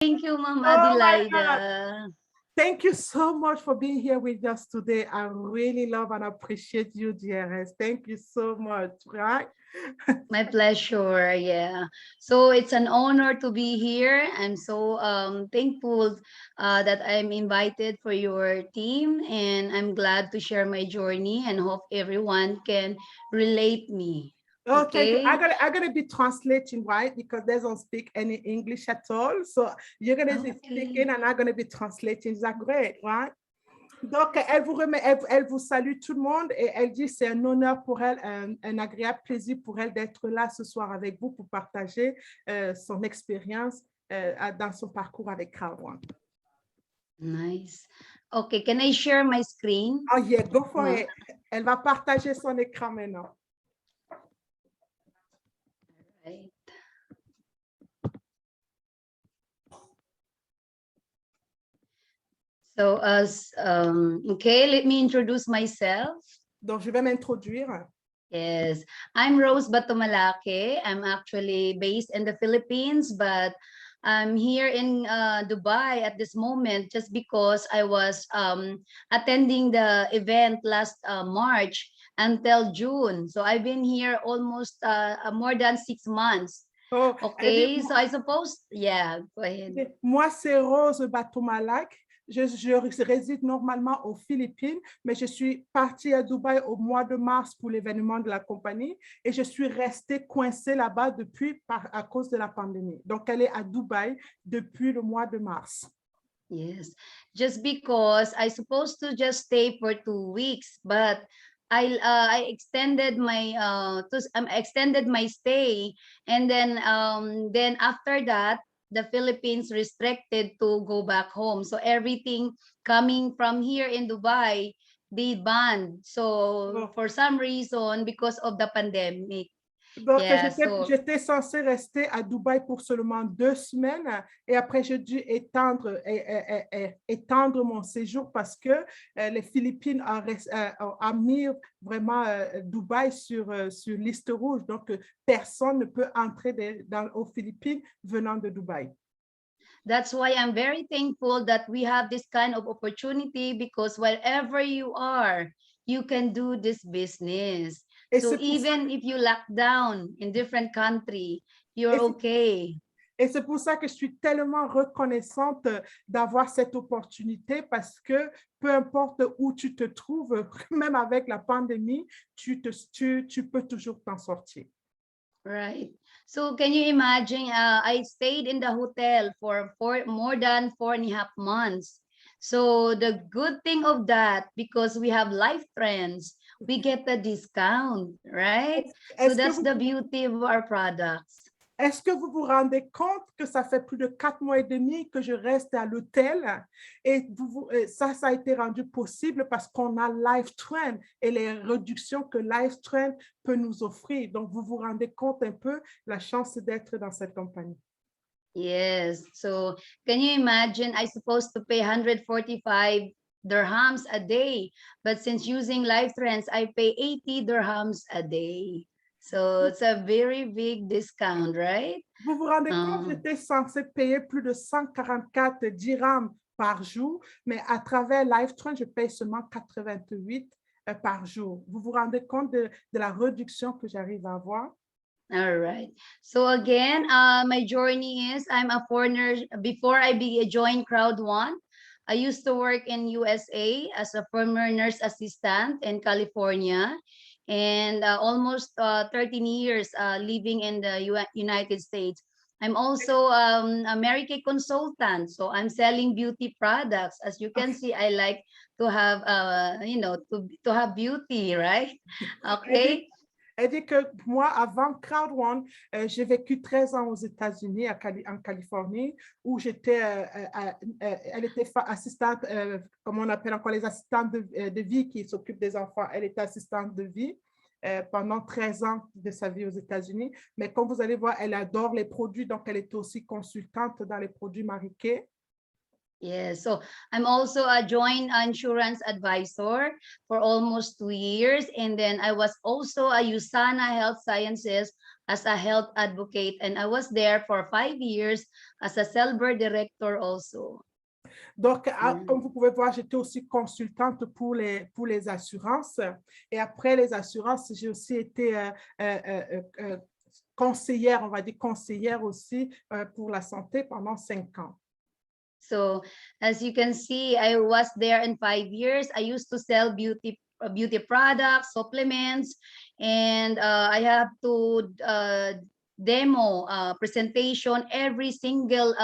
Thank you, Ma'am Oh my God. Adelaida. Thank you so much for being here with us today. I really love and appreciate you, dearest. Thank you so much, right? My pleasure. Yeah. So it's an honor to be here. I'm so thankful that I'm invited for your team, and I'm glad to share my journey and hope everyone can relate me. Oh, thank you. Okay. I'm gonna be translating, right? Because they don't speak any English at all. So you're gonna be speaking Okay. and I'm gonna be translating. Is that great, right? Donc, elle vous remet, elle vous salue tout le monde et elle dit c'est un honneur pour elle, un agréable plaisir pour elle d'être là ce soir avec vous pour partager son expérience dans son parcours avec Crowd One. Nice. Okay, can I share my screen? Oh yeah, go for Ma- it. Elle va partager son écran maintenant. Right. So okay, let me introduce myself. Donc, je vais m'introduire. Yes, I'm Rose Batomalaque. I'm actually based in the Philippines, but I'm here in Dubai at this moment just because I was attending the event last March until June. So I've been here almost more than 6 months. Oh, elle dit, Okay, so I suppose, yeah, go ahead. moi, c'est Rose Batomalaque. Je réside normalement aux Philippines, mais je suis partie à Dubaï au mois de mars pour l'événement de la compagnie et je suis restée coincée là-bas depuis à cause de la pandémie. Donc, elle est à Dubaï depuis le mois de mars. Yes, just because I supposed to just stay for 2 weeks, but I extended my extended my stay, and then after that the Philippines restricted to go back home. So everything coming from here in Dubai, they banned. So Oh. for some reason, because of the pandemic. Donc, Yeah, so j'étais censée rester à Dubaï pour seulement 2 semaines et après, j'ai dû étendre mon séjour parce que les Philippines ont mis vraiment Dubaï sur liste rouge. Donc, personne ne peut entrer aux Philippines venant de Dubaï. that's why I'm very thankful that we have this kind of opportunity, because wherever you are, you can do this business. Et So c'est pour ça even if you lock down in different country, you're et c'est- okay. Et c'est pour ça que je suis tellement reconnaissante d'avoir cette opportunité parce que peu importe où tu te trouves, même avec la pandémie, tu peux toujours t'en sortir. Right. So can you imagine, I stayed in the hotel for more than 4.5 months. So the good thing of that, because we have life trends, we get a discount, right? So Est-ce que that's vous, the beauty of our products. est-ce que vous vous rendez compte que ça fait plus de 4 mois et demi que je reste à l'hôtel et ça a été rendu possible parce qu'on a LifeTrend et les réductions que LifeTrend peut nous offrir. Donc, vous vous rendez compte un peu la chance d'être dans cette compagnie. Yes. So can you imagine, I supposed to pay 145 dirhams a day, but since using Life Trends, I pay 80 dirhams a day. So it's a very big discount, right? Vous vous rendez compte, j'étais censée payer plus de 144 dirhams par jour, mais à travers LifeTrend, je paye seulement 88 par jour. Vous vous rendez compte de la réduction que j'arrive à avoir? All right. So again, my journey is, I'm a foreigner. Before I joined Crowd One, I used to work in USA as a former nurse assistant in California, and almost 13 years living in the United States. I'm also a Mary Kay consultant, so I'm selling beauty products. As you can see, I like to have, to have beauty, right? Okay. Elle dit que moi, avant Crowd One, j'ai vécu 13 ans aux États-Unis, en Californie, où j'étais, elle était assistante, comme on appelle encore les assistantes de vie qui s'occupent des enfants. Elle était assistante de vie pendant 13 ans de sa vie aux États-Unis. Mais comme vous allez voir, elle adore les produits, donc elle était aussi consultante dans les produits Mary Kay. Yes, so I'm also a joint insurance advisor for almost 2 years. And then I was also a USANA Health Sciences as a health advocate, and I was there for 5 years as a Silver Director also. Donc, Yeah. comme vous pouvez voir, j'étais aussi consultante pour les assurances. Et après les assurances, j'ai aussi été conseillère, on va dire conseillère aussi pour la santé pendant 5 ans. So as you can see, I was there in 5 years. I used to sell beauty products, supplements, and I have to demo presentation every single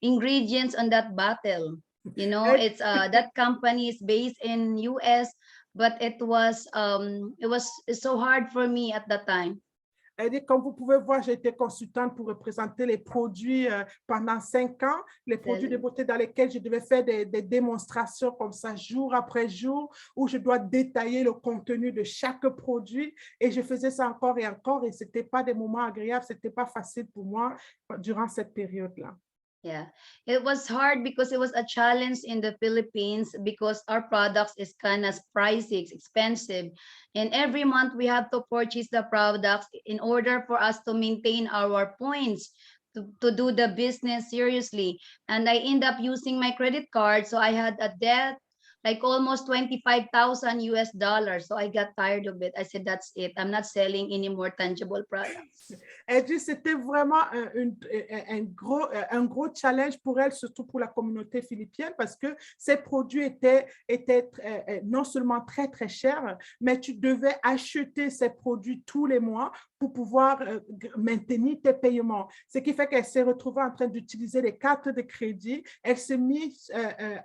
ingredients on that bottle. You know, Et, it's that company is based in US, but it was so hard for me at the time. et comme vous pouvez voir, j'ai été consultante pour représenter les produits pendant 5 ans, les produits de beauté dans lesquels je devais faire des démonstrations comme ça, jour après jour, où je dois détailler le contenu de chaque produit. Et je faisais ça encore et ce n'était pas des moments agréables, ce n'était pas facile pour moi durant cette période-là. Yeah, it was hard because it was a challenge in the Philippines because our products is kind of pricey, it's expensive. And every month we have to purchase the products in order for us to maintain our points to do the business seriously. And I end up using my credit card. So I had a debt like almost 25,000 US dollars. So I got tired of it. I said, that's it. I'm not selling any more tangible products. Elle dit c'était vraiment un gros challenge pour elle, surtout pour la communauté philippienne, parce que ces produits étaient non seulement très, très chers, mais tu devais acheter ces produits tous les mois pour pouvoir maintenir tes paiements. Ce qui fait qu'elle s'est retrouvée en train d'utiliser les cartes de crédit. Elle s'est mise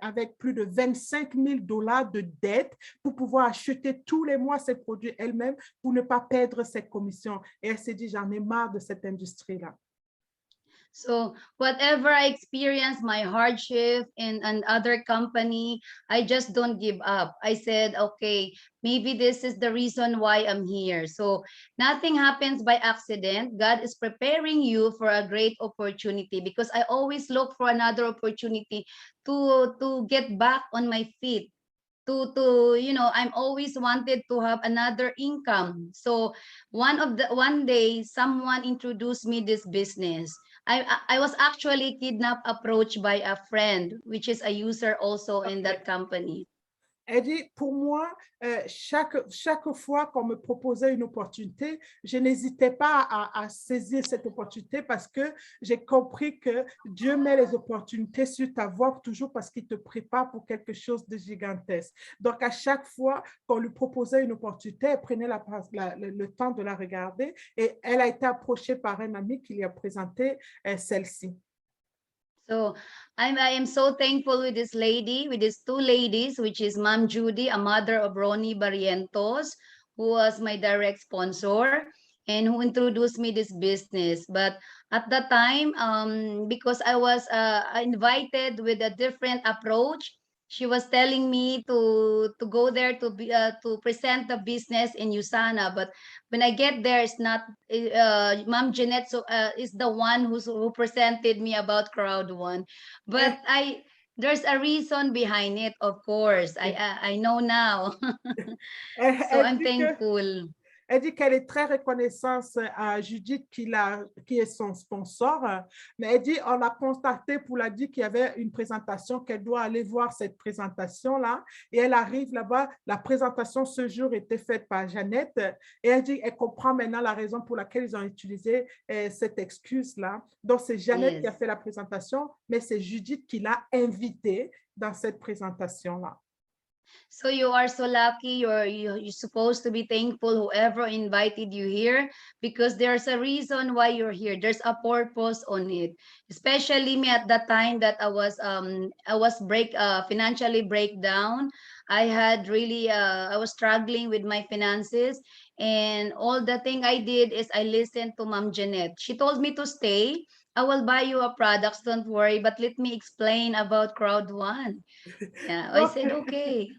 avec plus de 25 000 dollars de dette pour pouvoir acheter tous les mois ces produits elle-même pour ne pas perdre ses commissions. Et elle s'est dit, j'en ai marre de cette industrie-là. So whatever I experience, my hardship in another company, I just don't give up. I said, okay, maybe this is the reason why I'm here. So nothing happens by accident. God is preparing you for a great opportunity because I always look for another opportunity to get back on my feet. I'm always wanted to have another income. So one day someone introduced me this business. I was actually kidnapped, approached by a friend, which is a user also in that company. Elle dit, pour moi, chaque fois qu'on me proposait une opportunité, je n'hésitais pas à saisir cette opportunité parce que j'ai compris que Dieu met les opportunités sur ta voie toujours parce qu'il te prépare pour quelque chose de gigantesque. Donc, à chaque fois qu'on lui proposait une opportunité, elle prenait le temps de la regarder et elle a été approchée par un ami qui lui a présenté celle-ci. So I am so thankful with this lady, with these two ladies, which is Mom Judy, a mother of Ronnie Barrientos, who was my direct sponsor and who introduced me this business. But at the time, because I was invited with a different approach, she was telling me to go there to present the business in USANA. But when I get there, it's not Mom Jeanette is the one who presented me about Crowd One. But there's a reason behind it, of course. I know now. So I'm thankful. Elle dit qu'elle est très reconnaissante à Judith qui est son sponsor, mais elle dit on a constaté pour la dit qu'il y avait une présentation, qu'elle doit aller voir cette présentation-là, et elle arrive là-bas, la présentation ce jour était faite par Jeannette, et elle dit elle comprend maintenant la raison pour laquelle ils ont utilisé cette excuse-là. Donc c'est Jeannette qui a fait la présentation, mais c'est Judith qui l'a invitée dans cette présentation-là. So you are so lucky. You're supposed to be thankful whoever invited you here because there's a reason why you're here. There's a purpose on it. Especially me at the time that I was financially breakdown. I had really I was struggling with my finances, and all the thing I did is I listened to Mom Jeanette. She told me to stay. I will buy you a products, don't worry, but let me explain about Crowd One. Yeah, I said okay.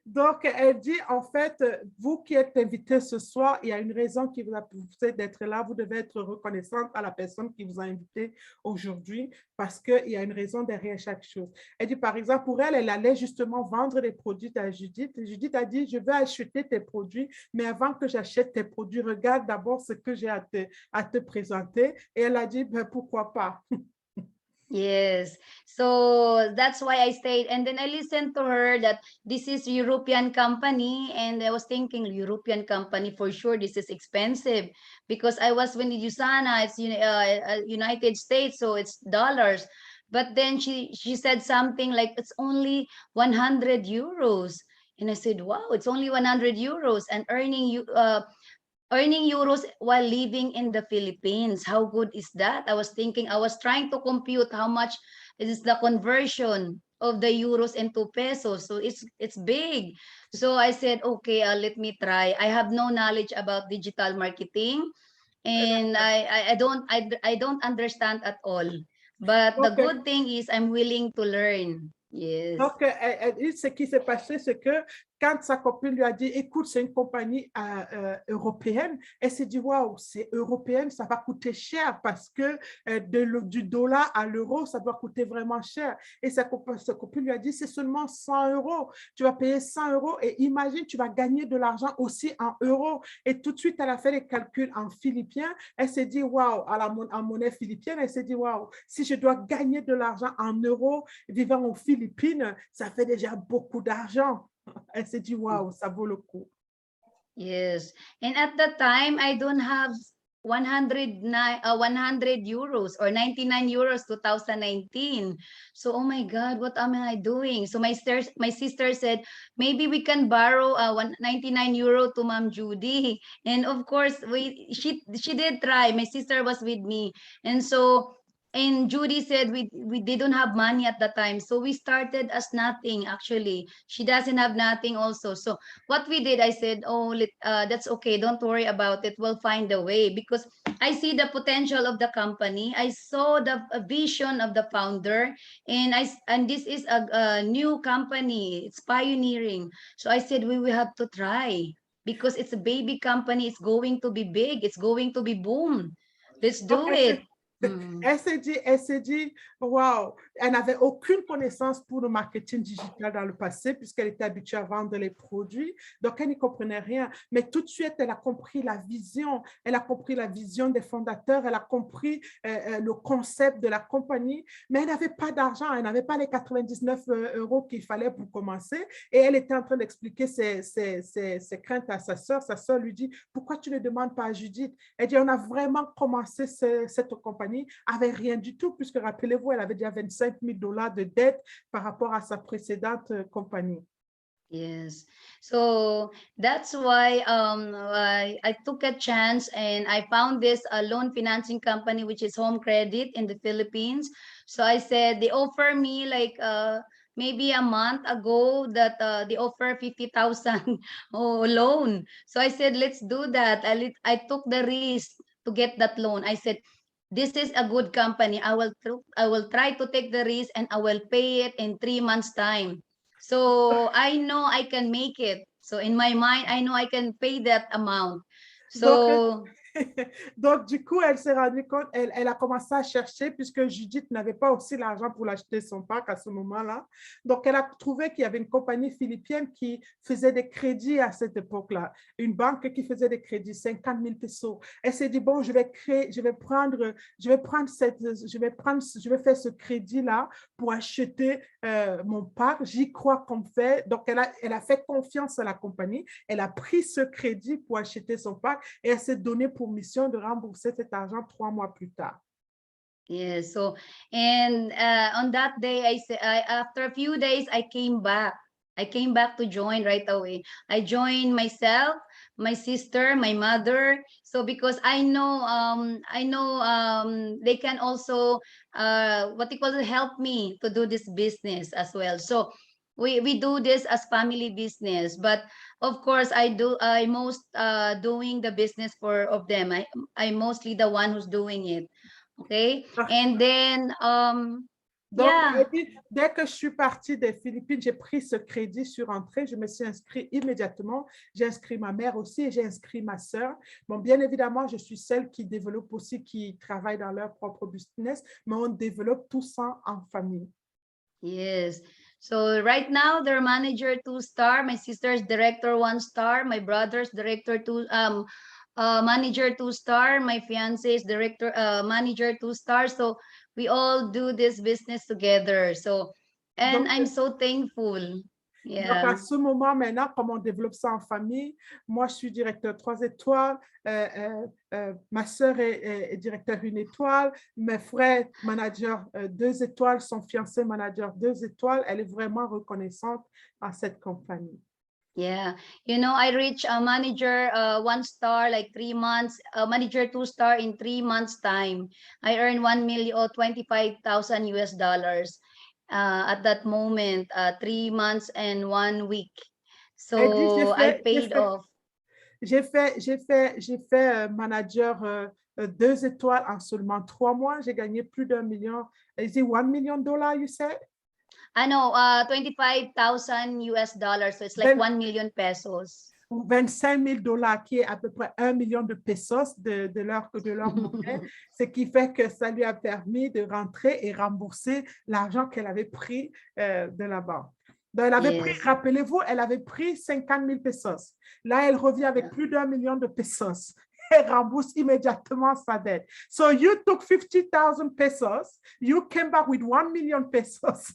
Donc, elle dit, en fait, vous qui êtes invité ce soir, il y a une raison qui vous a poussé d'être là. Vous devez être reconnaissante à la personne qui vous a invité aujourd'hui parce qu'il y a une raison derrière chaque chose. Elle dit, par exemple, pour elle, elle allait justement vendre des produits à Judith. Et Judith a dit, je vais acheter tes produits, mais avant que j'achète tes produits, regarde d'abord ce que j'ai à te présenter. Et elle a dit, ben, pourquoi pas? Yes. So that's why I stayed. And then I listened to her that this is European company. And I was thinking European company for sure. This is expensive because I was when Usana, it's United States, so it's dollars. But then she said something like it's only 100 euros. And I said, wow, it's only 100 euros and earning euros while living in the Philippines. How good is that? I was trying to compute how much is the conversion of the euros into pesos. So it's big. So I said, okay, let me try. I have no knowledge about digital marketing, and I don't understand at all. But the Donc, good thing is I'm willing to learn. Yes. Donc, ce qui s'est passé, c'est que quand sa copine lui a dit, écoute, c'est une compagnie européenne, elle s'est dit, waouh, c'est européenne, ça va coûter cher parce que du dollar à l'euro, ça doit coûter vraiment cher. Et sa copine lui a dit, c'est seulement 100 euros. Tu vas payer 100 euros et imagine, tu vas gagner de l'argent aussi en euros. Et tout de suite, elle a fait les calculs en philippien. Elle s'est dit, waouh, en monnaie philippienne, elle s'est dit, waouh, si je dois gagner de l'argent en euros vivant aux Philippines, ça fait déjà beaucoup d'argent. Elle s'est dit, waouh, ça vaut le coup. Yes. And at that time, I don't have 100 euros or 99 euros 2019. So, oh my God, what am I doing? So my sister said, maybe we can borrow 99 euro to Mom Judy. And of course, she did try. My sister was with me. And so and Judy said we didn't have money at the time. So we started as nothing actually. She doesn't have nothing also. So what we did, I said, oh, that's okay. Don't worry about it. We'll find a way because I see the potential of the company. I saw the vision of the founder, and this is a new company. It's pioneering. So I said we will have to try because it's a baby company. It's going to be big. It's going to be boom. Let's Donc, do it. elle s'est dit, waouh, elle n'avait aucune connaissance pour le marketing digital dans le passé puisqu'elle était habituée à vendre les produits. Donc, elle n'y comprenait rien. Mais tout de suite, elle a compris la vision. Elle a compris la vision des fondateurs. Elle a compris le concept de la compagnie. Mais elle n'avait pas d'argent. Elle n'avait pas les 99 euros qu'il fallait pour commencer. Et elle était en train d'expliquer ses craintes à sa sœur. Sa sœur lui dit, pourquoi tu ne demandes pas à Judith? Elle dit, on a vraiment commencé cette compagnie avait rien du tout, puisque rappelez-vous, elle avait déjà 25 000 dollars de dette par rapport à sa précédente compagnie. Yes. So that's why I took a chance and I found this loan financing company, which is Home Credit in the Philippines. So I said they offer me like maybe a month ago that they offer 50,000 loan. So I said, let's do that. I took the risk to get that loan. I said, this is a good company. I will try to take the risk and I will pay it in 3 months time. So I know I can make it. So in my mind, I know I can pay that amount. Donc, So donc, du coup, elle s'est rendue compte, elle a commencé à chercher puisque Judith n'avait pas aussi l'argent pour l'acheter son parc à ce moment-là. Donc, elle a trouvé qu'il y avait une compagnie philippienne qui faisait des crédits à cette époque-là. Une banque qui faisait des crédits, 50 000 pesos. Elle s'est dit, bon, je vais faire ce crédit-là pour acheter mon parc. J'y crois qu'on fait. Donc, elle a fait confiance à la compagnie. Elle a pris ce crédit pour acheter son parc et elle s'est donnée pour mission de rembourser cet argent 3 mois plus tard. yeah, so and on that day, after a few days, I came back. I came back to join right away. I joined myself, my sister, my mother. So because I know they can also what you call it, help me to do this business as well. So we do this as family business, but of course I most doing the business for of them. I mostly the one who's doing it. Okay. And then Donc, Yeah. dès que je suis partie des Philippines, j'ai pris ce crédit sur entrée. Je me suis inscrite immédiatement. J'ai inscrit ma mère aussi et j'ai inscrit ma sœur. Bon, bien évidemment, je suis celle qui développe aussi, qui travaille dans leur propre business, mais on développe tout ça en famille. Yes. So right now, their manager 2 star, my sister's director 1 star, my brother's director manager 2 star, my fiance is director manager 2 star. So we all do this business together. So, and Donc, I'm so thankful. Donc, à Yeah. ce moment maintenant, comme on développe ça en famille, moi, je suis directeur 3 étoiles, ma sœur est directeur 1 étoile, mes frères manager 2 étoiles, son fiancé manager 2 étoiles. Elle est vraiment reconnaissante à cette compagnie. Yeah, I reached a manager 1 star like 3 months, manager 2 star in 3 months time. I earned 1 million or 25,000 US dollars at that moment, 3 months and 1 week. Elle dit, So I paid off. j'ai fait manager 2 étoiles en seulement 3 mois. J'ai gagné plus d'1 million. Is it $1 million, you said? I know, 25,000 US dollars. So it's like 1 million pesos. $25 000, qui est à peu près 1 million de pesos de leur monnaie, ce qui fait que ça lui a permis de rentrer et rembourser l'argent qu'elle avait pris de la banque. Donc, elle avait pris, Yes. rappelez-vous, elle avait pris 50 000 pesos. Là, elle revient avec plus d'1 million de pesos. Elle rembourse immédiatement sa dette. So you took 50,000 pesos, you came back with 1 million pesos.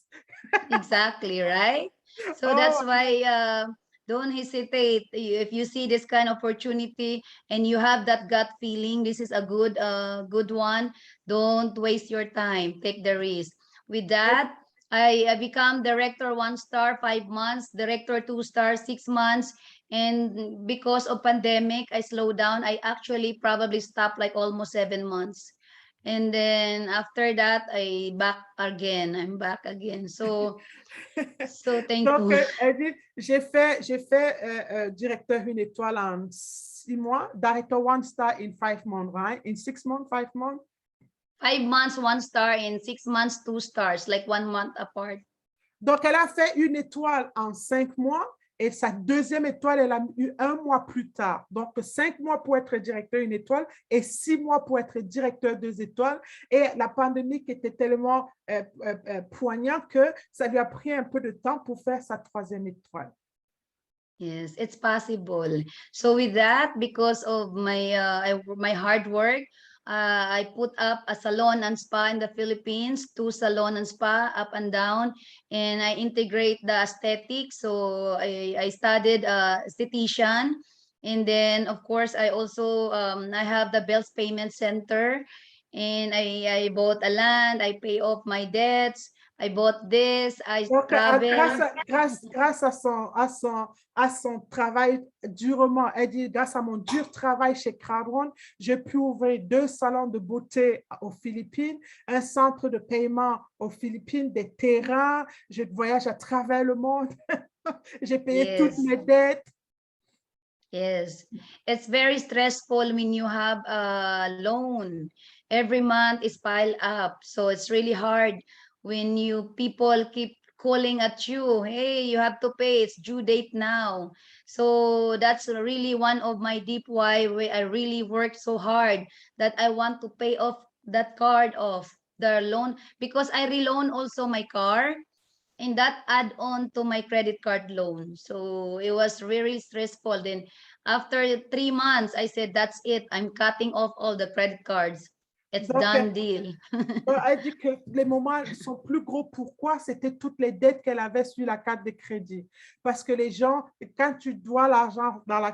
Exactly, right? So Oh, that's why don't hesitate. If you see this kind of opportunity and you have that gut feeling, this is a good one. Don't waste your time. Take the risk. With that, I become director 1 star 5 months, director 2 star 6 months. And because of pandemic, I slowed down. I actually probably stopped like almost 7 months. And then after that, I'm back again. So donc, thankful. elle dit, j'ai fait directeur 1 étoile en 6 mois, director 1 star in 5 months, right? In 6 months, 5 months. 5 months, 1 star, in 6 months, 2 stars, like 1 month apart. Donc, elle a fait 1 étoile en 5 mois et sa deuxième étoile, elle a eu 1 mois plus tard. Donc, 5 mois pour être directeur 1 étoile et 6 mois pour être directeur 2 étoiles. Et la pandémie qui était tellement poignante que ça lui a pris un peu de temps pour faire sa troisième étoile. Yes, it's possible. So with that, because of my hard work, I put up a salon and spa in the Philippines, 2 salon and spa up and down, and I integrate the aesthetics. So I studied esthetician, and then of course I also I have the bills payment center, and I bought a land, I pay off my debts, I bought this, I Donc, travel. grâce à son travail durement, elle dit, grâce à mon dur travail chez Crowd1, j'ai pu ouvrir 2 salons de beauté aux Philippines, un centre de paiement aux Philippines, des terrains, je voyage à travers le monde, j'ai payé toutes Yes. mes dettes. Yes, it's very stressful when you have a loan. Every month is piled up. So it's really hard when people keep calling at you. Hey, you have to pay. It's due date now. So that's really one of my deep why I really worked so hard that I want to pay off that card off the loan, because I reloan also my car, and that add on to my credit card loan. So it was very stressful. Then after 3 months, I said, that's it. I'm cutting off all the credit cards. It's Donc, done deal. elle dit que les moments sont plus gros. Pourquoi? C'était toutes les dettes qu'elle avait sur la carte de crédit. Parce que les gens, quand tu dois l'argent dans la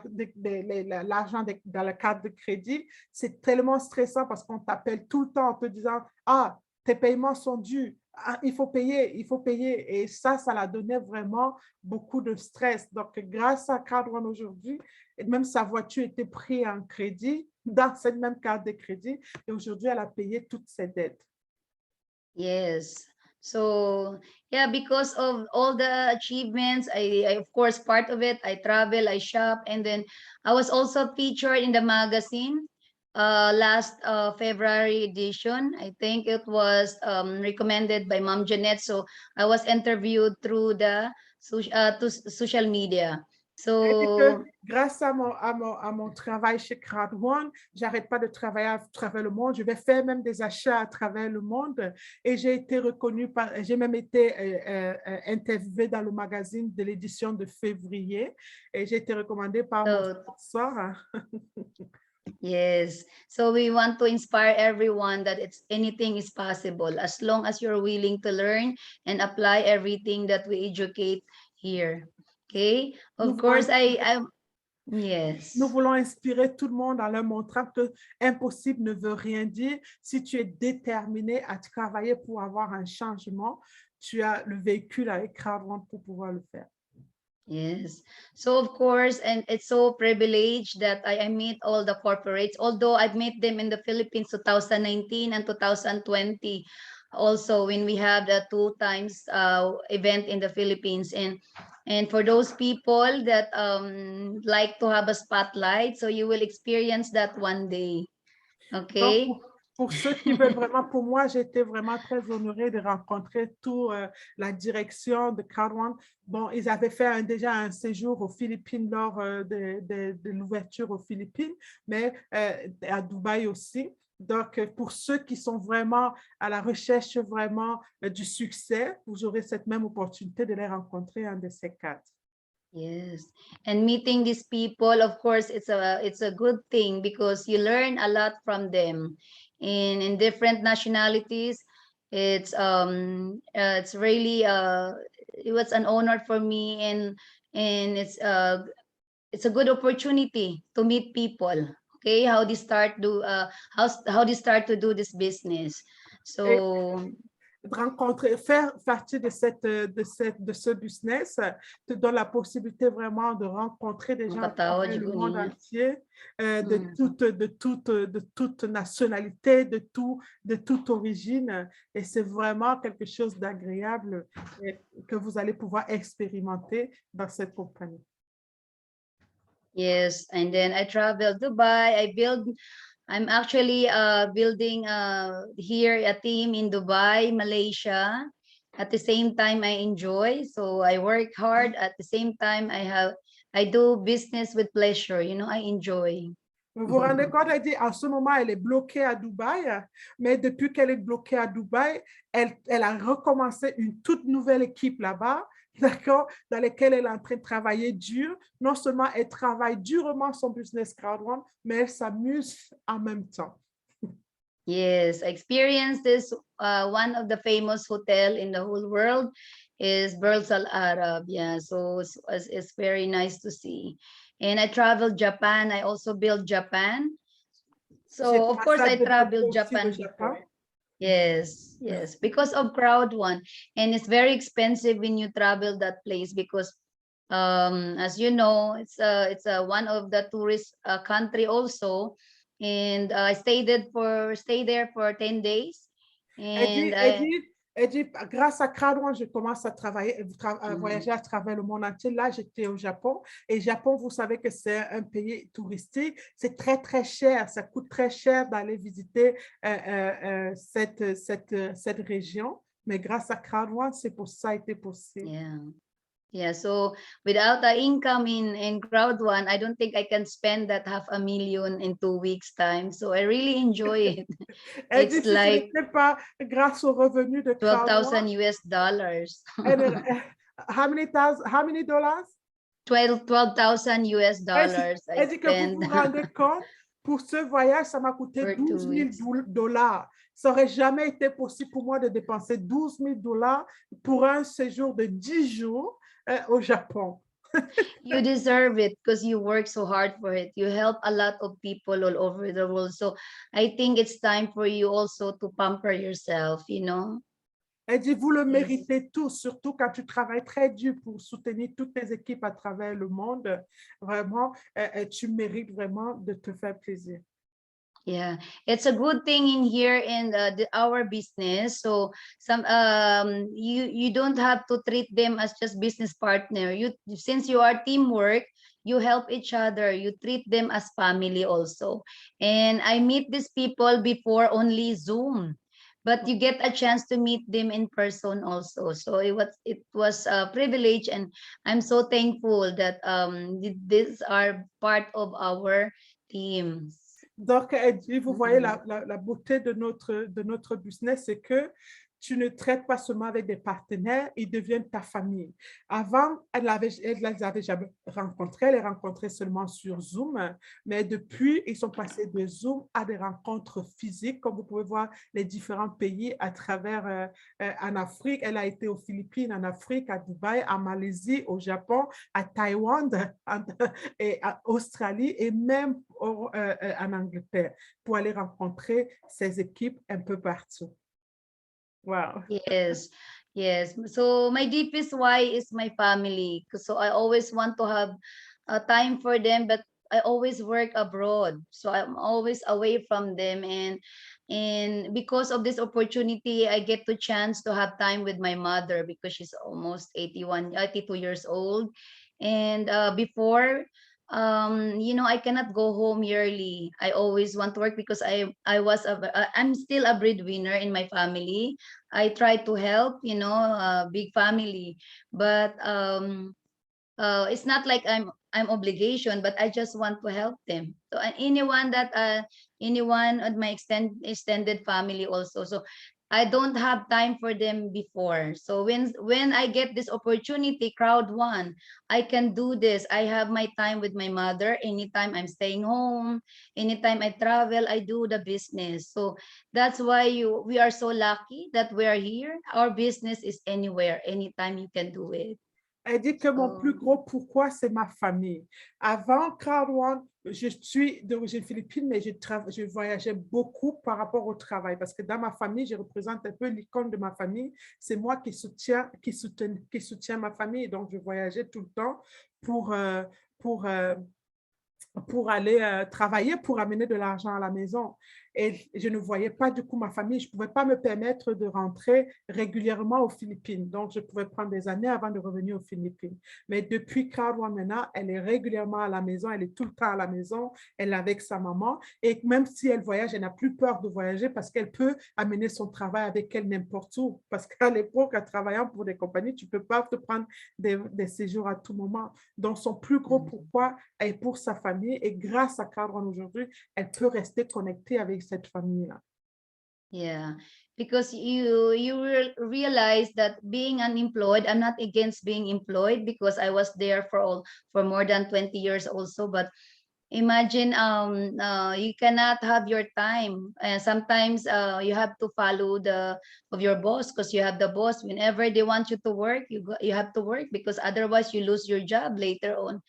carte de crédit, c'est tellement stressant parce qu'on t'appelle tout le temps en te disant « Ah, tes paiements sont dus. Ah, il faut payer, il faut payer. » Et ça la donnait vraiment beaucoup de stress. Donc, grâce à Cadron aujourd'hui, même sa voiture était prise en crédit dans cette même carte de crédit. Et aujourd'hui, elle a payé toutes ses dettes. Yes. So yeah, because of all the achievements, I of course part of it, I travel, I shop, and then I was also featured in the magazine. last February edition. I think it was recommended by Mom Jeanette. So I was interviewed through the social media. Elle dit que So grâce à mon travail chez Crowd One, j'arrête pas de travailler à travers le monde. Je vais faire même des achats à travers le monde et j'ai été reconnue j'ai même été interviewée dans le magazine de l'édition de février et j'ai été recommandée par mon so sponsor. yes. So we want to inspire everyone that it's anything is possible as long as you're willing to learn and apply everything that we educate here. Okay. Nous Of voulons course, inspirer, nous yes. voulons inspirer tout le monde en leur montrant que impossible ne veut rien dire. Si tu es déterminé à travailler pour avoir un changement, tu as le véhicule avec Crowd One pour pouvoir le faire. Yes. So of course, and it's so privileged that I meet all the corporates, although I've met them in the Philippines 2019 and 2020, also when we have the 2 times event in the Philippines. And for those people that like to have a spotlight, so you will experience that one day. Donc, Okay. pour ceux qui veulent vraiment, pour moi, j'étais vraiment très honorée de rencontrer toute la direction de Crowd One. Bon, ils avaient fait déjà un séjour aux Philippines lors de l'ouverture aux Philippines, mais à Dubaï aussi. Donc, pour ceux qui sont vraiment à la recherche vraiment du succès, vous aurez cette même opportunité de les rencontrer un de ces quatre. Yes, and meeting these people, of course, it's a good thing because you learn a lot from them. In different nationalities, it's really it was an honor for me, and it's a good opportunity to meet people. Okay, how they start how they start to do this business. Et So rencontrer, faire partie de ce business te donne la possibilité vraiment de rencontrer des gens à travers le monde entier, de toute nationalité, de toute origine. Et c'est vraiment quelque chose d'agréable que vous allez pouvoir expérimenter dans cette compagnie. yes, and then I traveled Dubai. I'm actually building here a team in Dubai, Malaysia. At the same time, I enjoy. So I work hard. At the same time, I do business with pleasure. You know, I enjoy. Vous vous rendez compte, elle dit, en ce moment, elle est bloquée à Dubaï, mais depuis qu'elle est bloquée à Dubaï, elle a recommencé une toute nouvelle équipe là-bas, d'accord, dans laquelle elle est en train de travailler dur. Non seulement elle travaille durement son business Crowd One, mais elle s'amuse en même temps. Yes, I experienced this. One of the famous hotel in the whole world is Burj Al Arab. Yeah, so it's very nice to see. And I traveled Japan. I also built Japan. J'ai So of commencé course à I développer traveled aussi le Japan Japon. before. Yes, because of Crowd One, and it's very expensive when you travel that place because, as you know, it's one of the tourist country also, and I stayed there for 10 days, and Elle dit, grâce à Crowd je commence à travailler, à voyager à travers le monde entier. Là, j'étais au Japon. Et Japon, vous savez que c'est un pays touristique. C'est très, très cher. Ça coûte très cher d'aller visiter cette région. Mais grâce à Crowd c'est pour ça a été possible. Yeah, so without the income in Crowd One, I don't think I can spend that $500,000 in 2 weeks time. So I really enjoy it. Elle dit, It's si ce like n'était pas grâce aux revenus de Crowd $12,000 US. how many dollars? $12,000 I Elle dit que vous spend vous rendez compte, pour ce voyage, ça m'a coûté for 2 weeks. $12,000. Ça n'aurait jamais été possible pour moi de dépenser $12,000 pour un séjour de 10 jours au Japon. You deserve it because you work so hard for it. You help a lot of people all over the world. So I think it's time for you also to pamper yourself, you know. Elle dit, vous le méritez tous, surtout quand tu travailles très dur pour soutenir toutes tes équipes à travers le monde. Vraiment, tu mérites vraiment de te faire plaisir. Yeah, it's a good thing in here in our business. So you don't have to treat them as just business partner. You, since you are teamwork, you help each other. You treat them as family also. And I meet these people before only Zoom, but you get a chance to meet them in person also. So it was a privilege, and I'm so thankful that these are part of our teams. Donc, elle dit, vous voyez, Mm. la beauté de notre business, c'est que tu ne traites pas seulement avec des partenaires, ils deviennent ta famille. Avant, elle les avait jamais rencontrés, elle les rencontrait seulement sur Zoom, mais depuis, ils sont passés de Zoom à des rencontres physiques, comme vous pouvez voir les différents pays à travers, en Afrique. Elle a été aux Philippines, en Afrique, à Dubaï, en Malaisie, au Japon, à Taïwan, et en Australie, et même en Angleterre, pour aller rencontrer ces équipes un peu partout. Wow. Yes, yes. So my deepest why is my family. So I always want to have time for them, but I always work abroad. So I'm always away from them, and because of this opportunity, I get the chance to have time with my mother because she's almost 82 years old. And before, I cannot go home yearly. I always want to work because I'm still a breadwinner in my family. I try to help, big family, but it's not like I'm obligation, but I just want to help them. So anyone at my extended family also. So I don't have time for them before. So when I get this opportunity, crowd one, I can do this. I have my time with my mother. Anytime I'm staying home, anytime I travel, I do the business. So that's why we are so lucky that we are here. Our business is anywhere, anytime you can do it. Elle dit que mon plus So gros pourquoi, c'est ma famille. Avant Crowd One, je suis d'origine philippine, mais je voyageais beaucoup par rapport au travail parce que dans ma famille, je représente un peu l'icône de ma famille. C'est moi qui soutient ma famille. Donc, je voyageais tout le temps pour, euh, pour, euh, pour aller travailler, pour amener de l'argent à la maison. Et je ne voyais pas du coup ma famille. Je ne pouvais pas me permettre de rentrer régulièrement aux Philippines. Donc, je pouvais prendre des années avant de revenir aux Philippines. Mais depuis 4 mois maintenant, elle est régulièrement à la maison. Elle est tout le temps à la maison. Elle est avec sa maman. Et même si elle voyage, elle n'a plus peur de voyager parce qu'elle peut amener son travail avec elle n'importe où. Parce qu'à l'époque, en travaillant pour des compagnies, tu ne peux pas te prendre des séjours à tout moment. Donc, son plus gros pourquoi est pour sa famille. Et grâce à Cadron aujourd'hui, elle peut rester connectée avec cette famille-là. yeah, because you realize that being unemployed, I'm not against being employed because I was there for more than 20 years also. But imagine you cannot have your time, and sometimes you have to follow the of your boss because you have the boss. Whenever they want you to work, you have to work because otherwise you lose your job later on.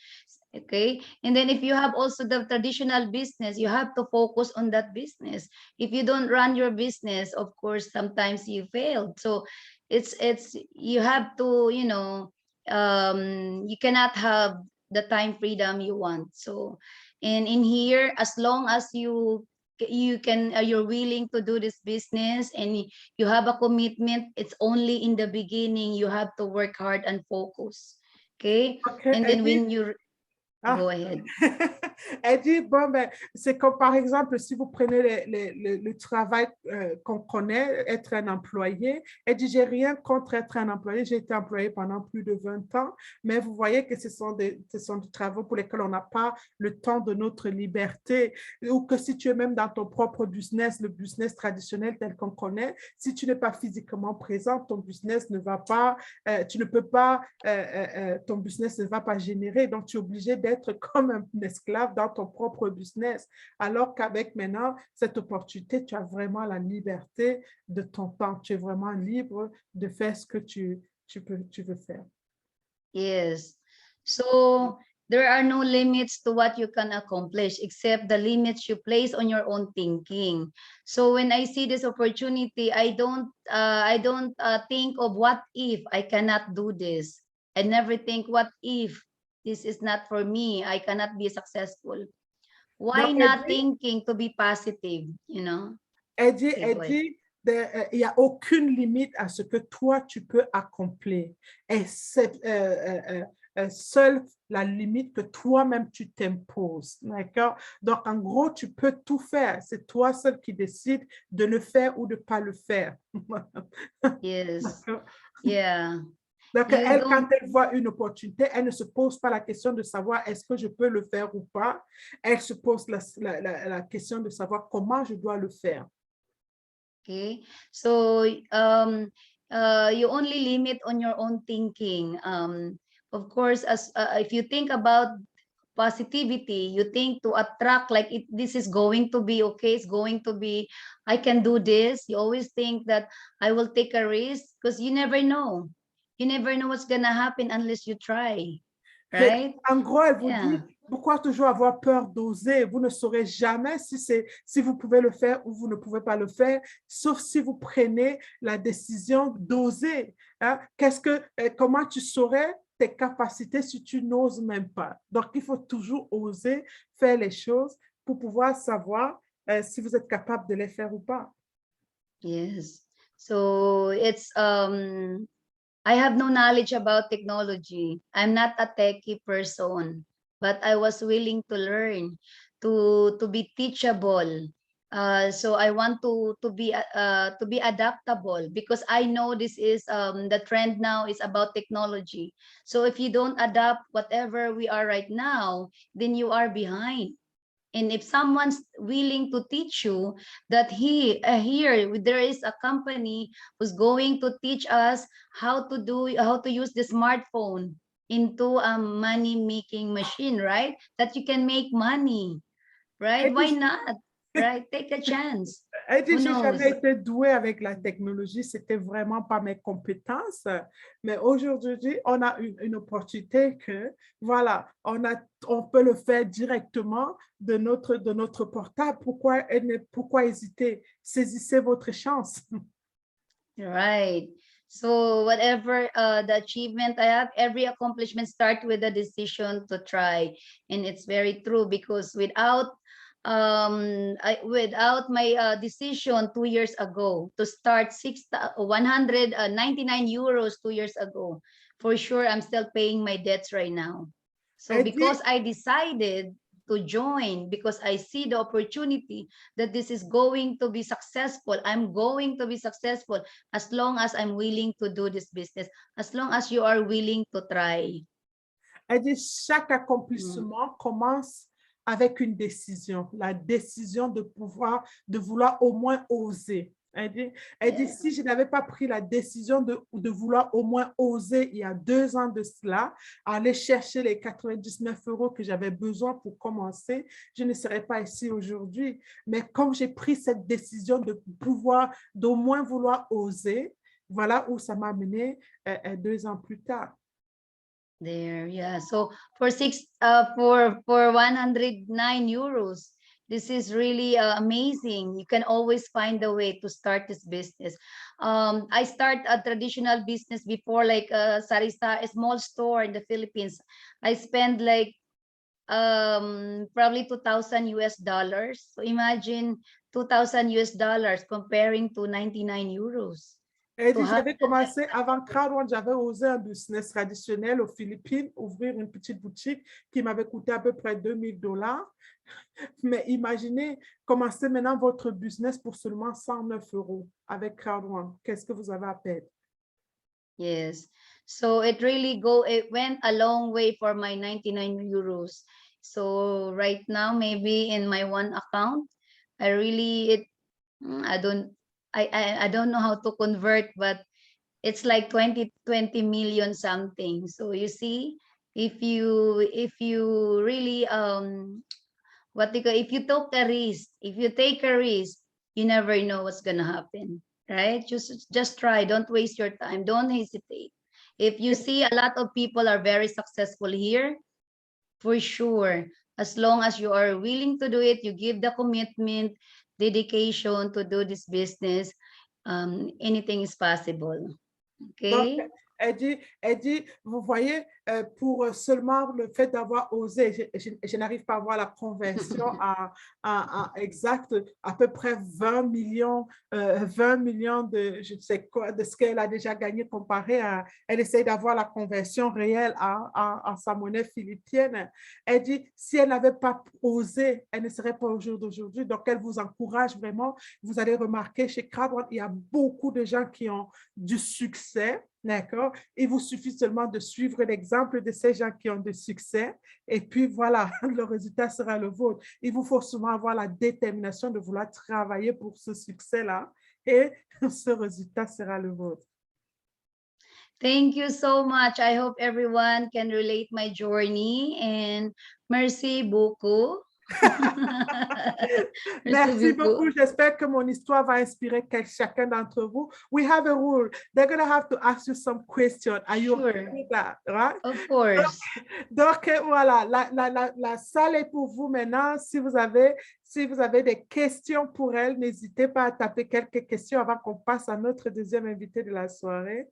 Okay, and then if you have also the traditional business, you have to focus on that business. If you don't run your business, of course sometimes you fail. So it's you have to, you cannot have the time freedom you want. So and in here, as long as you can, you're willing to do this business, and you have a commitment, it's only in the beginning you have to work hard and focus. Okay, OK, and elle then dit, when you ah, go ahead. elle dit, bon, ben, c'est comme par exemple, si vous prenez le travail qu'on connaît, être un employé, elle dit, j'ai rien contre être un employé, j'ai été employé pendant plus de 20 ans, mais vous voyez que ce sont des travaux pour lesquels on n'a pas le temps de notre liberté, ou que si tu es même dans ton propre business, le business traditionnel tel qu'on connaît, si tu n'es pas physiquement présent, ton business ne va pas, tu ne peux pas, ton business ne va pas générer, donc tu es obligé d'être comme un esclave dans ton propre business, alors qu'avec maintenant cette opportunité, tu as vraiment la liberté de ton temps, tu es vraiment libre de faire ce que tu veux faire. Yes. So there are no limits to what you can accomplish except the limits you place on your own thinking. So when I see this opportunity, I don't think of what if I cannot do this. I never think what if this is not for me, I cannot be successful. Why Donc, elle not dit, thinking to be positive, you know? elle dit, Okay, elle go ahead. dit, il n'y a aucune limite à ce que toi, tu peux accomplir. Et c'est seule la limite que toi-même, tu t'imposes. D'accord? Donc, en gros, tu peux tout faire. C'est toi seul qui décide de le faire ou de ne pas le faire. Yes. D'accord? Yeah. Donc, You elle, quand don't, elle voit une opportunité, elle ne se pose pas la question de savoir est-ce que je peux le faire ou pas. Elle se pose la question de savoir comment je dois le faire. okay. So you only limit on your own thinking. Of course, as if you think about positivity, you think to attract like this is going to be okay, it's going to be, I can do this. You always think that I will take a risk because you never know. You never know what's gonna happen unless you try, Mais right? en gros, elle vous Yeah. dit, pourquoi toujours avoir peur d'oser? Vous ne saurez jamais si vous pouvez le faire ou vous ne pouvez pas le faire, sauf si vous prenez la décision d'oser. Hein? Comment tu saurais tes capacités si tu n'oses même pas? Donc, il faut toujours oser faire les choses pour pouvoir savoir si vous êtes capable de les faire ou pas. Yes. So it's I have no knowledge about technology. I'm not a techie person, but I was willing to learn, to be teachable. So I want to be adaptable because I know this is the trend now is about technology. So if you don't adapt whatever we are right now, then you are behind. And if someone's willing to teach you that here there is a company who's going to teach us how to use the smartphone into a money making machine, right? That you can make money, right? Elle Why dit, not? Right? Take a chance. Elle dit, Who j'ai knows? jamais été douée avec la technologie, c'était vraiment pas mes compétences. Mais aujourd'hui, on a une opportunité que, voilà, on peut le faire directement de notre portable. Pourquoi hésiter? Saisissez votre chance. Right. So whatever the achievement I have, every accomplishment start with a decision to try. And it's very true because without my decision 2 years ago to start 199 euros 2 years ago, for sure I'm still paying my debts right now. So Elle dit, because I decided to join, because I see the opportunity that this is going to be successful, I'm going to be successful as long as I'm willing to do this business, as long as you are willing to try. elle dit, chaque Mm. accomplissement commence avec une décision, la décision de vouloir au moins oser. Elle dit, si je n'avais pas pris la décision de vouloir au moins oser il y a 2 ans de cela, aller chercher les 99 euros que j'avais besoin pour commencer, je ne serais pas ici aujourd'hui. Mais comme j'ai pris cette décision d'au moins vouloir oser, voilà où ça m'a mené 2 ans plus tard. There, yeah. So for 109 euros, this is really amazing. You can always find a way to start this business. I start a traditional business before, like Sarisa, a small store in the Philippines. I spend like probably 2,000 US dollars. So imagine 2,000 US dollars comparing to 99 euros. Elle To dit, have j'avais commencé avant Crowd, j'avais osé un business traditionnel aux Philippines, ouvrir une petite boutique qui m'avait coûté à peu près 2 000 $. Mais imaginez, commencez maintenant votre business pour seulement 109 euros avec Crowd. Qu'est-ce que vous avez à perdre? Yes. So it went a long way for my 99 euros. So right now, maybe in my one account, I don't know how to convert, but it's like 20 million something. So you see, if you really if you take a risk, you never know what's gonna happen, right? Just try. Don't waste your time. Don't hesitate. If you see a lot of people are very successful here, for sure, as long as you are willing to do it, you give the commitment, dedication to do this business, anything is possible. Donc, Okay. Elle dit, vous voyez, pour seulement le fait d'avoir osé, je n'arrive pas à voir la conversion exacte, à peu près 20 millions, 20 millions de, je ne sais quoi, de ce qu'elle a déjà gagné comparé à, elle essaye d'avoir la conversion réelle en sa monnaie philippienne. Elle dit, si elle n'avait pas osé, elle ne serait pas au jour d'aujourd'hui. Donc, elle vous encourage vraiment. Vous allez remarquer chez Crowd, il y a beaucoup de gens qui ont du succès. D'accord? Il vous suffit seulement de suivre l'exemple de ces gens qui ont du succès et puis voilà, le résultat sera le vôtre. Il vous faut souvent avoir la détermination de vouloir travailler pour ce succès-là et ce résultat sera le vôtre. Thank you so much. I hope everyone can relate my journey and merci beaucoup. Merci beaucoup. J'espère que mon histoire va inspirer chacun d'entre vous. We have a rule. They're going to have to ask you some questions. Are you okay with that? Right? Of course. Donc voilà, la salle est pour vous maintenant. Si vous avez des questions pour elle, n'hésitez pas à taper quelques questions avant qu'on passe à notre deuxième invité de la soirée.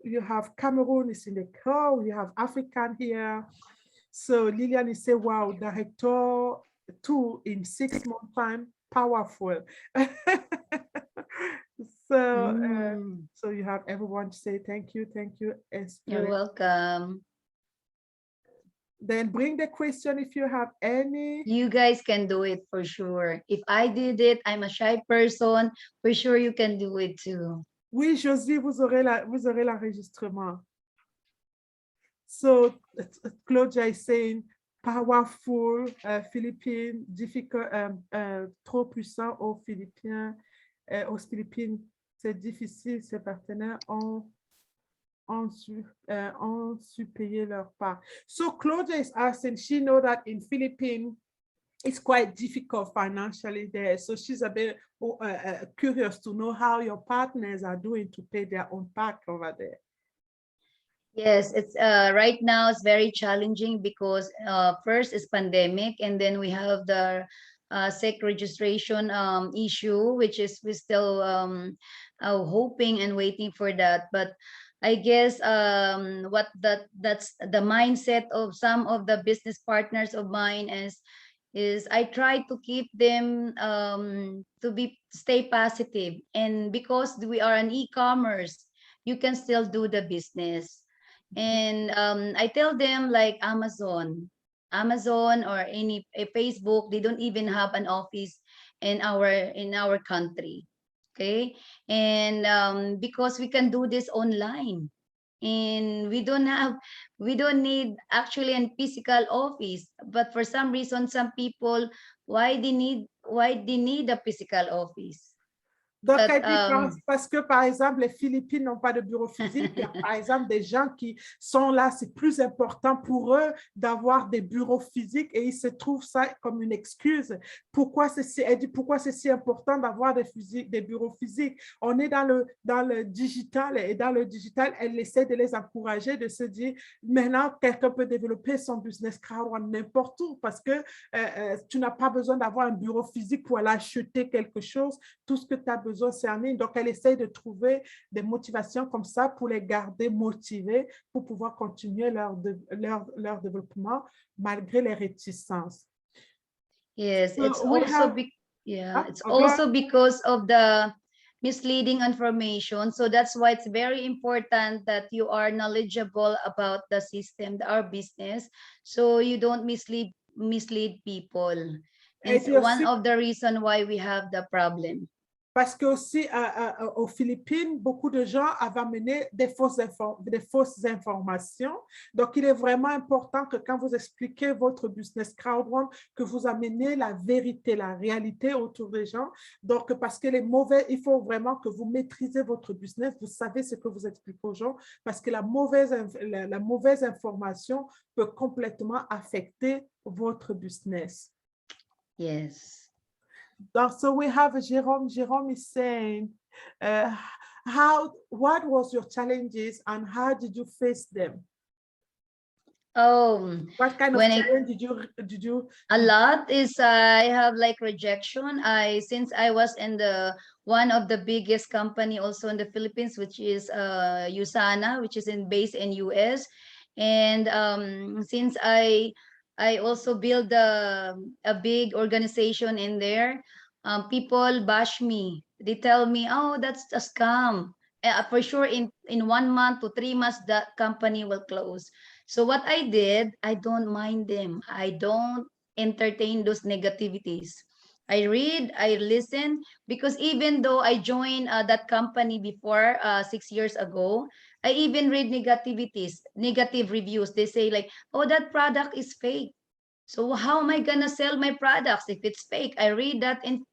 You have Cameroon is in the crowd. You have African here. So Lilian is saying, wow, director 2 in 6 months time, powerful. So you have everyone to say thank you. You're welcome. Then bring the question if you have any. You guys can do it for sure. If I did it, I'm a shy person. For sure you can do it too. Oui, Josie, vous aurez l'enregistrement. So Claudia is saying powerful, Philippines, difficult, trop puissant aux Philippines. Aux Philippines, c'est difficile, ses partenaires ont su payer leur part. So Claudia is asking, she know that in Philippines, it's quite difficult financially there. So she's a bit curious to know how your partners are doing to pay their own part over there. Yes, it's right now it's very challenging because first is pandemic, and then we have the SEC registration issue, which is we're still hoping and waiting for that. But I guess that's the mindset of some of the business partners of mine is I try to keep them to stay positive, and because we are an e-commerce, you can still do the business. And I tell them like Amazon or a Facebook, they don't even have an office in our country. Okay, and because we can do this online, and we don't need actually a physical office, but for some reason some people why they need a physical office. Donc, elle dit parce que, par exemple, les Philippines n'ont pas de bureau physique. Il y a, par exemple, des gens qui sont là, c'est plus important pour eux d'avoir des bureaux physiques et ils se trouvent ça comme une excuse. Elle dit pourquoi c'est si important d'avoir des bureaux physiques. On est dans le digital et dans le digital, elle essaie de les encourager, de se dire, maintenant, quelqu'un peut développer son business crowd n'importe où parce que tu n'as pas besoin d'avoir un bureau physique pour aller acheter quelque chose. Tout ce que tu as besoin, c'est en ligne. Donc, elle essaie de trouver des motivations comme ça pour les garder motivés, pour pouvoir continuer leur développement malgré les réticences. Yes, so it's also it's also because of the misleading information. So that's why it's very important that you are knowledgeable about the system, our business, so you don't mislead people. It's one of the reasons why we have the problem. Parce que aussi aux Philippines, beaucoup de gens avaient amené des fausses informations. Donc, il est vraiment important que quand vous expliquez votre business crowdfunding, que vous amenez la vérité, la réalité autour des gens. Donc, parce que il faut vraiment que vous maîtrisez votre business, vous savez ce que vous expliquez aux gens, parce que la mauvaise information peut complètement affecter votre business. Yes. So we have Jerome. Jerome is saying, what was your challenges and how did you face them? Oh, What kind of when I challenge did you a lot is I have like rejection. Since I was in the one of the biggest company also in the Philippines, which is USANA, which is in based in US, and since I also build a big organization in there, people bash me. They tell me, "Oh, that's a scam." For sure, in 1 month to 3 months, that company will close. So what I did, I don't mind them. I don't entertain those negativities. I read, I listen, because even though I joined that company before 6 years ago, I even read negativities, negative reviews. They say like, "Oh, that product is fake." So how am I gonna sell my products if it's fake? I read that in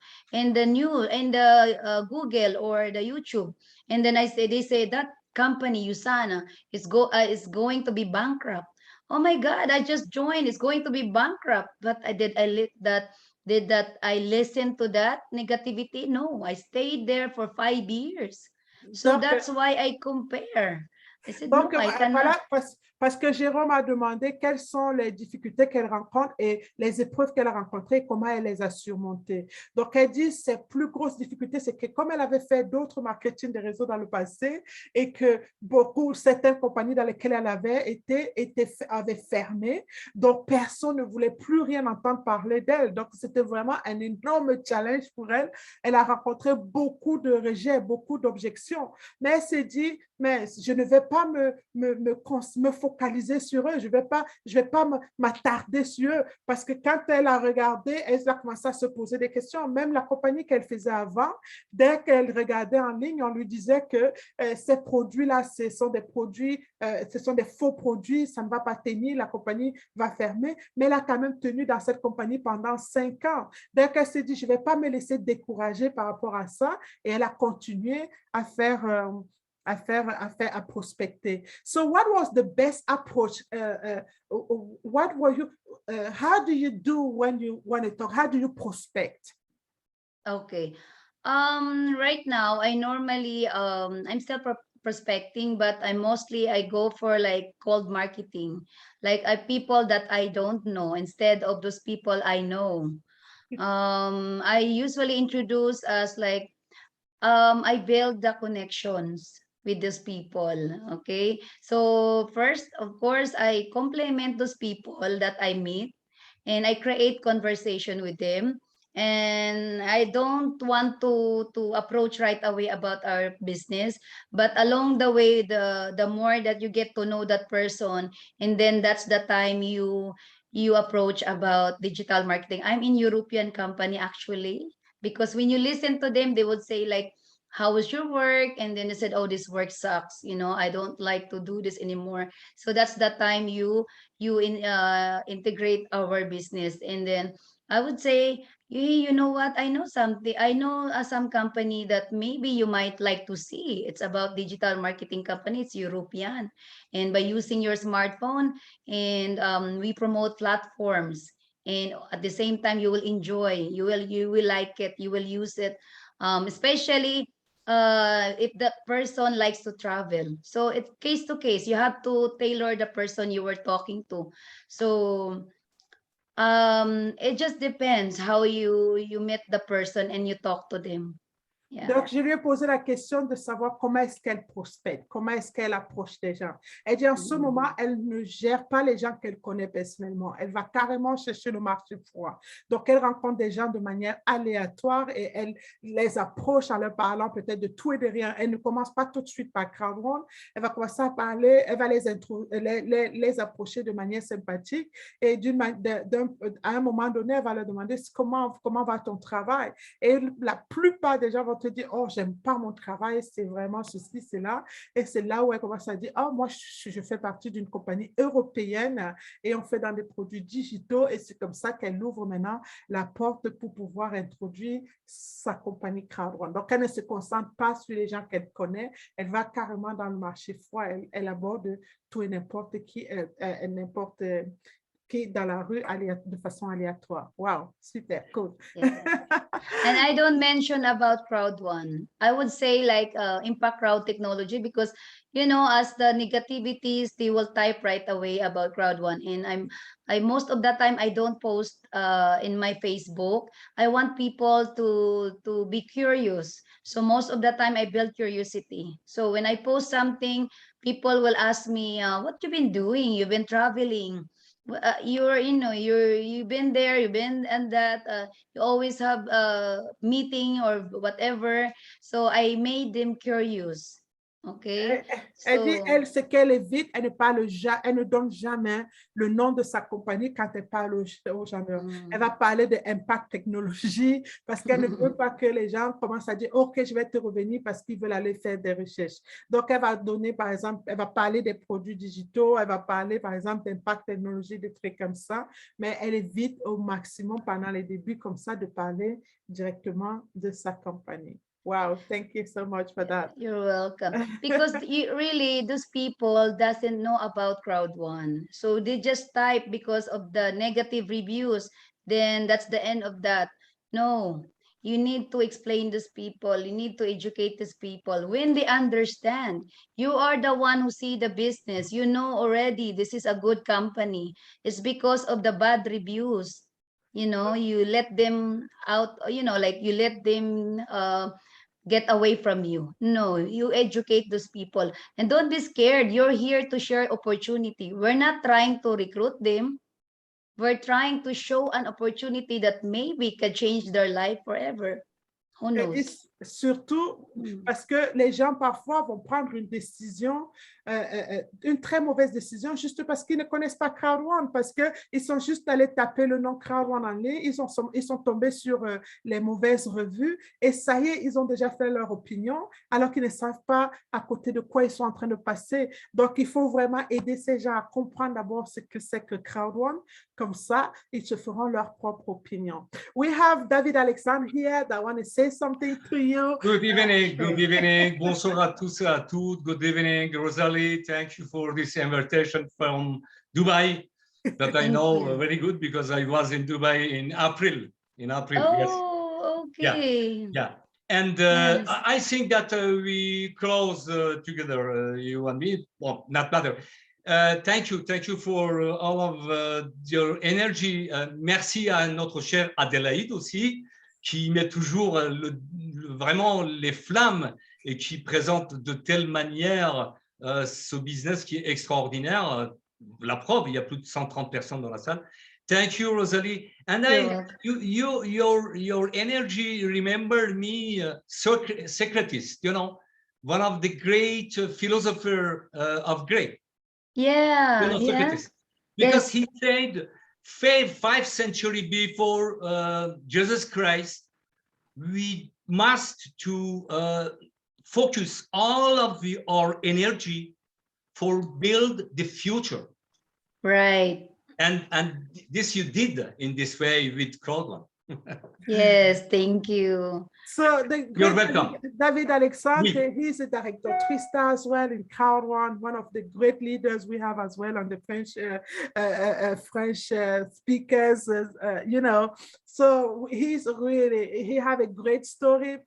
the new in the Google or the YouTube, and then they say that company Usana is going to be bankrupt. Oh my God! I just joined. It's going to be bankrupt. But I listen to that negativity? No, I stayed there for 5 years. So Donc, that's why I compare. I said no, Donc, I cannot. voilà, parce que Jérôme a demandé quelles sont les difficultés qu'elle rencontre et les épreuves qu'elle a rencontrées et comment elle les a surmontées. Donc, elle dit ses plus grosses difficultés, c'est que comme elle avait fait d'autres marketing de réseau dans le passé et que certaines compagnies dans lesquelles elle avait avaient fermé, donc personne ne voulait plus rien entendre parler d'elle. Donc, c'était vraiment un énorme challenge pour elle. Elle a rencontré beaucoup de rejets, beaucoup d'objections, mais elle s'est dit, mais je ne vais pas me focaliser sur eux, je vais pas m'attarder sur eux, parce que quand elle a regardé, elle a commencé à se poser des questions. Même la compagnie qu'elle faisait avant, dès qu'elle regardait en ligne, on lui disait que ces produits-là, ce sont des produits, ce sont des faux produits, ça ne va pas tenir, la compagnie va fermer, mais elle a quand même tenu dans cette compagnie pendant 5 ans. Dès qu'elle s'est dit, je ne vais pas me laisser décourager par rapport à ça, et elle a continué à faire... à prospecter. So what was the best approach? What were you, how do you do when you want to talk? How do you prospect? Okay. Right now, I normally I'm still prospecting, but I go for like cold marketing, like people that I don't know instead of those people I know. I usually introduce as like I build the connections with those people. Okay, so first, of course, I compliment those people that I meet, and I create conversation with them. And I don't want to approach right away about our business, but along the way, the more that you get to know that person, and then that's the time you approach about digital marketing. I'm in European company actually, because when you listen to them, they would say like, how was your work? And then they said, oh, this work sucks, I don't like to do this anymore. So that's the time integrate our business. And then I would say, hey, you know what, I know something, I know some company that maybe you might like to see. It's about digital marketing company, it's European, and by using your smartphone, and we promote platforms, and at the same time you will enjoy, you will like it, you will use it, especially if that person likes to travel. So it's case to case, you have to tailor the person you were talking to. So it just depends how you meet the person and you talk to them. Yeah. Donc, je lui ai posé la question de savoir comment est-ce qu'elle prospecte, comment est-ce qu'elle approche les gens. Elle dit en ce moment, elle ne gère pas les gens qu'elle connaît personnellement. Elle va carrément chercher le marché froid. Donc, elle rencontre des gens de manière aléatoire et elle les approche en leur parlant peut-être de tout et de rien. Elle ne commence pas tout de suite par crowd one. Elle va commencer à parler, elle va les approcher de manière sympathique et à un moment donné, elle va leur demander comment va ton travail. Et la plupart des gens vont te dire, oh, j'aime pas mon travail, c'est vraiment ceci, c'est là. Et c'est là où elle commence à dire, oh, moi, je fais partie d'une compagnie européenne et on fait dans des produits digitaux. Et c'est comme ça qu'elle ouvre maintenant la porte pour pouvoir introduire sa compagnie Crowd1. Donc, elle ne se concentre pas sur les gens qu'elle connaît. Elle va carrément dans le marché froid. Elle aborde tout et n'importe qui, n'importe marqué dans la rue de façon aléatoire. Wow, super, cool. Yeah. And I don't mention about crowd one. I would say like impact crowd technology because as the negativities they will type right away about crowd one, and I most of the time I don't post in my Facebook. I want people to be curious. So most of the time I build curiosity. So when I post something, people will ask me, what you been doing? You've been traveling. You've been there, you've been and that. You always have a meeting or whatever. So I made them curious. Okay. Elle dit, So elle, ce qu'elle évite, elle ne donne jamais le nom de sa compagnie quand elle parle aux gens. Elle va parler de Impact Technologie parce qu'elle ne veut pas que les gens commencent à dire, OK, je vais te revenir parce qu'ils veulent aller faire des recherches. Donc, elle va donner, par exemple, elle va parler des produits digitaux, elle va parler, par exemple, d'Impact Technologie, des trucs comme ça, mais elle évite au maximum pendant les débuts comme ça de parler directement de sa compagnie. Wow, thank you so much for that. you're welcome. Because really, those people doesn't know about crowd one. So they just type because of the negative reviews. Then that's the end of that. No, you need to explain these people. You need to educate these people. When they understand, you are the one who see the business. You know already this is a good company. It's because of the bad reviews. You let them out, like you let them get away from you. No, you educate those people. And don't be scared. You're here to share opportunity. We're not trying to recruit them. We're trying to show an opportunity that maybe could change their life forever. Who Et knows? surtout parce que les gens parfois vont prendre une décision, une très mauvaise décision, juste parce qu'ils ne connaissent pas Crowd One, parce qu'ils sont juste allés taper le nom Crowd One en ligne, ils sont tombés sur les mauvaises revues et ça y est, ils ont déjà fait leur opinion, alors qu'ils ne savent pas à côté de quoi ils sont en train de passer. Donc, il faut vraiment aider ces gens à comprendre d'abord ce que c'est que Crowd One. Comme ça, ils se feront leur propre opinion. We have David Alexandre here that want to say something to you. Good evening. Bonsoir à tous et à toutes. Good evening, Rosalie. Thank you for this invitation from Dubai that I know very good because I was in Dubai in April. Oh, yes. okay. Yeah. And Yes. I think that we close together, you and me. Well, not matter. Thank you for all of your energy. Merci à notre chère Adélaïde aussi, qui met toujours vraiment les flammes et qui présente de telle manière ce business qui est extraordinaire. La preuve, il y a plus de 130 personnes dans la salle. Thank you, Rosalie. And your energy remembered me, Socrates, one of the great philosophers of Greek. Yeah, Because yes. he said 5th century before Jesus Christ, we must to focus all of our energy for build the future. Right. And this you did in this way with Crowdone. Yes, thank you. So You're welcome. David Alexandre, he's a Directrice as well in Crowd one of the great leaders we have as well on the French speakers, So he have a great story.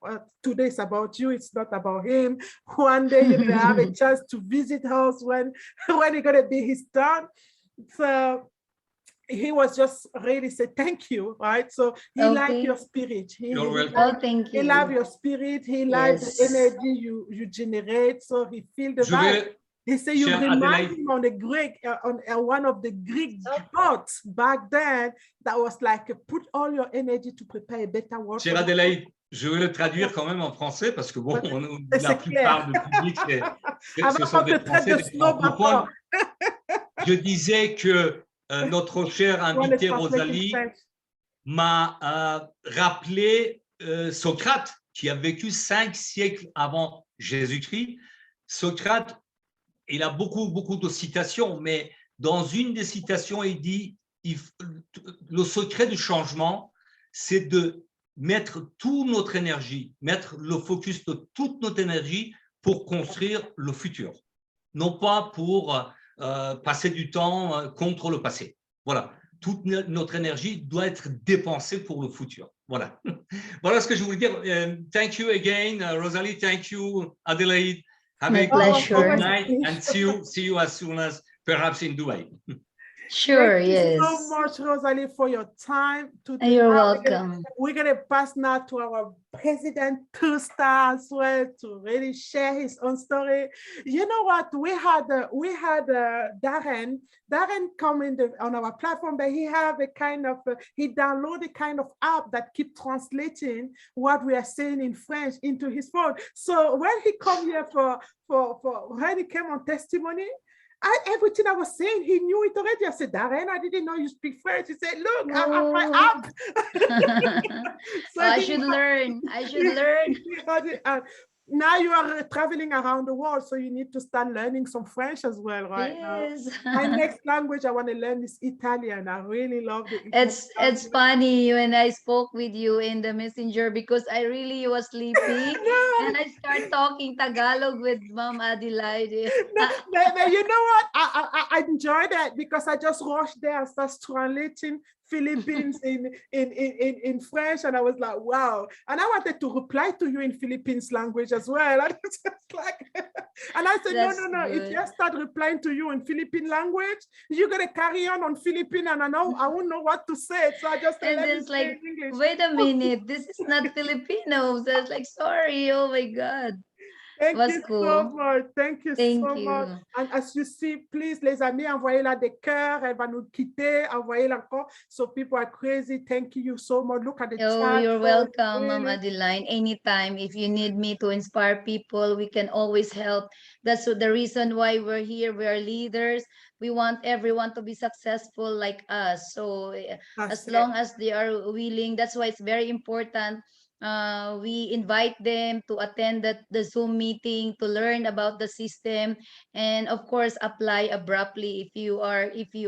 Today it's about you, it's not about him. One day you're gonna have a chance to visit us when it's gonna be his turn. So he was just ready to say thank you, right? So he liked your spirit. You're welcome. Oh, thank you. He loved your spirit. He liked the energy you generate. So he feel the vibe. He said you remind him on the Greek, on one of the Greek gods back then that was like, put all your energy to prepare a better world. Chère Adélaïde, je vais le traduire quand même en français parce que bon, la plupart du public, ce sont des Français, des francophones. Je disais que notre chère invitée Rosalie m'a rappelé Socrate, qui a vécu 5 siècles avant Jésus-Christ. Socrate, il a beaucoup de citations, mais dans une des citations, il dit le secret du changement, c'est de mettre toute notre énergie, mettre le focus de toute notre énergie pour construire le futur, non pas pour passer du temps contre le passé. Voilà, toute notre énergie doit être dépensée pour le futur. Voilà, voilà ce que je voulais dire. Thank you again, Rosalie. Thank you, Adelaide. Have My a pleasure. good night and see you as soon as perhaps in Dubai. Sure, Thank you yes. so much, Rosalie, for your time today. You're welcome. We're gonna pass now to our president, two-star as well, to really share his own story. You know what? We had Darren. Darren come on our platform, but he have a kind of he downloaded a kind of app that keep translating what we are saying in French into his phone. So when he come here when he came on testimony, everything I was saying, he knew it already. I said, Darren, I didn't know you speak French. He said, look, I have my app. So I should learn. I should learn. Now you are traveling around the world, so you need to start learning some French as well, right? Yes. My next language I want to learn is Italian. I really love the Italian It's funny when I spoke with you in the messenger because I really was sleepy and I start talking Tagalog with Mom Adelaide. No, you know what? I enjoy that because I just rushed there and started translating Philippines in French, and I was like, wow. And I wanted to reply to you in Philippines language as well. And, it's just like, and I said, That's no. good. If I start replying to you in Philippine language, you're gonna carry on Philippine, and I won't know what to say. So I just And let then me it's say like, in English. wait a minute, this is not Filipino. So I was like, sorry. Oh my God. Thank Was you cool. so much. Thank you Thank so you. much. And as you see, please, les amis, envoyez-la des cœurs. Elle va nous quitter. Envoyez-la encore. So people are crazy. Thank you so much. Look at the Oh, chat. you're So welcome, Ma'am really, Adeline. Anytime, if you need me to inspire people, we can always help. That's the reason why we're here. We are leaders. We want everyone to be successful like us. So as that's it. long as they are willing, that's why it's very important. We invite them to attend the Zoom meeting to learn about the system, and of course apply abruptly if you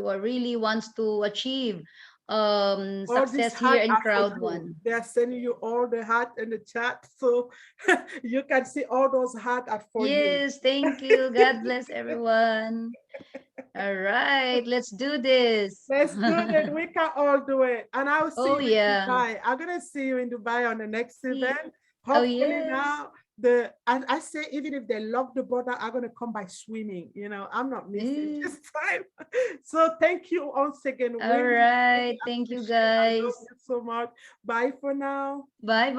are really wants to achieve All these success here hats in are for crowd you. one. They are sending you all the hat in the chat. So you can see all those hats are for you. Yes, thank you. God bless everyone. All right, let's do this. Let's do it. We can all do it. And I'll see Oh you in yeah. Dubai. I'm gonna see you in Dubai on the next event. Oh Hopefully yes. now and I say even if they lock the border, I'm gonna come by swimming. I'm not missing this time. So thank you once again. All Really, right. really Thank you appreciate it. I guys. love you so much. Bye for now. Bye bye.